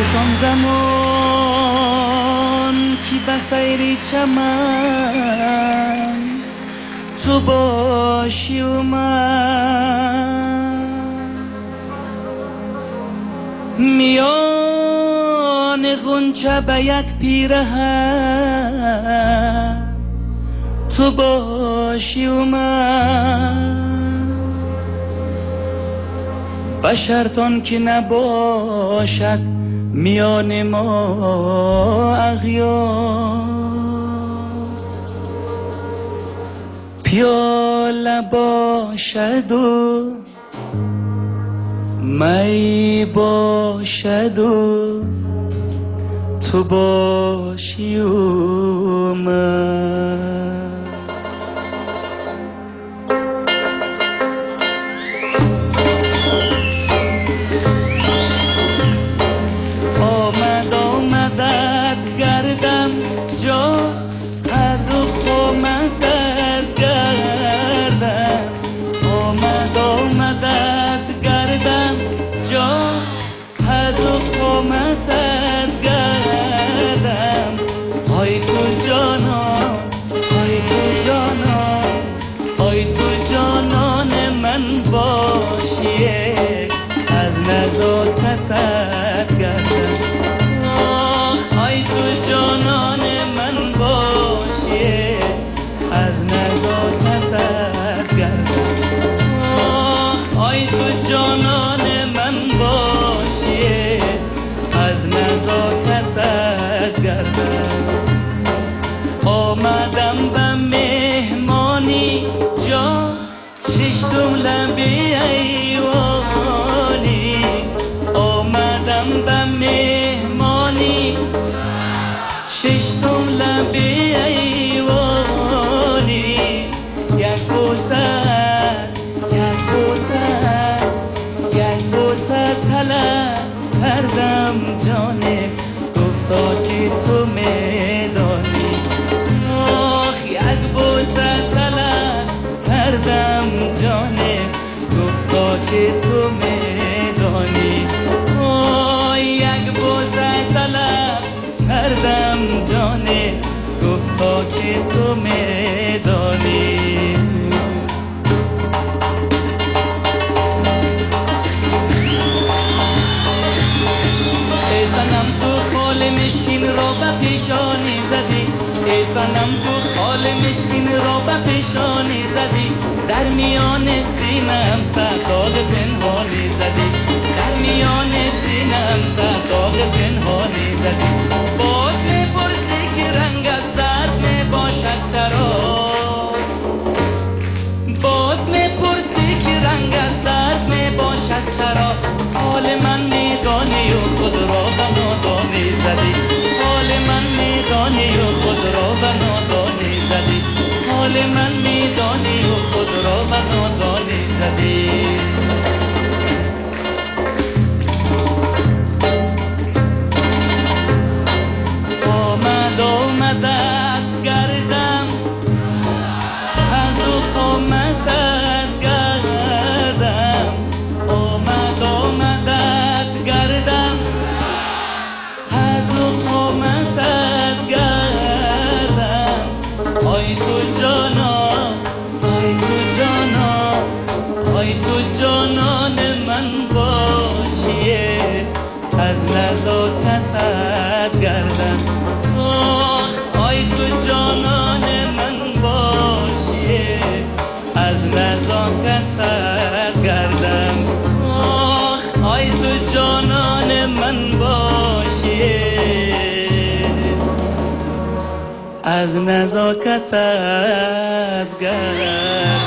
خوشان زمان کی بسیری چمن تو باشی و من میان غنچه به یک پیرهن تو باشی و من بشرطان که نباشد میان ما اغیار پیاله باشد و می باشد و تو باشی و من آمدت گردم جا حد و قامتت گردم آمدت گردم جا حد و قامتت گردم آی تو جانان آی تو جانان آی تو جانان من باشی از نزاکتت گردم آی تو جانان من باشی از نزاکتت گردم آی تو جانان من باشی از نزاکتت گردم آمدم به مهمانی جا ششتم لبی ایوانی آمدم به مهمانی ششتم لبی ایوانی یک بوسه طلب کردم جانم گفتا که تو میدانی آخ یک بوسه طلب کردم جانم گفتا که تو میدانی آه یک بوسه طلب کردم جانم گفتا که تو میدانی مشکین را به پیشانی زدی ای صنم تو خال مشکین را به پیشانی زدی در میان سینم سرداغ پنهانی زدی در میان سینم سرداغ پنهانی زدی باز میپرسی که رنگت زرد میباشد چرا باز میپرسی که رنگت زرد میباشد چرا حال من میدانی و خود را به نادانی زدی حال من میدانی و خود را به نادانی زدی حال من میدانی و خود را به نادانی زدی آمدت گردم حد و قامتت گردم آمدت گردم حد و قامتت گردم آی تو جانان آی تو جانان آی تو جانان من باشی از نزاکتت گردم آی تو جانان من باشی از نزاکتت گردم آی تو جانان من باشی از نزاکتت گردم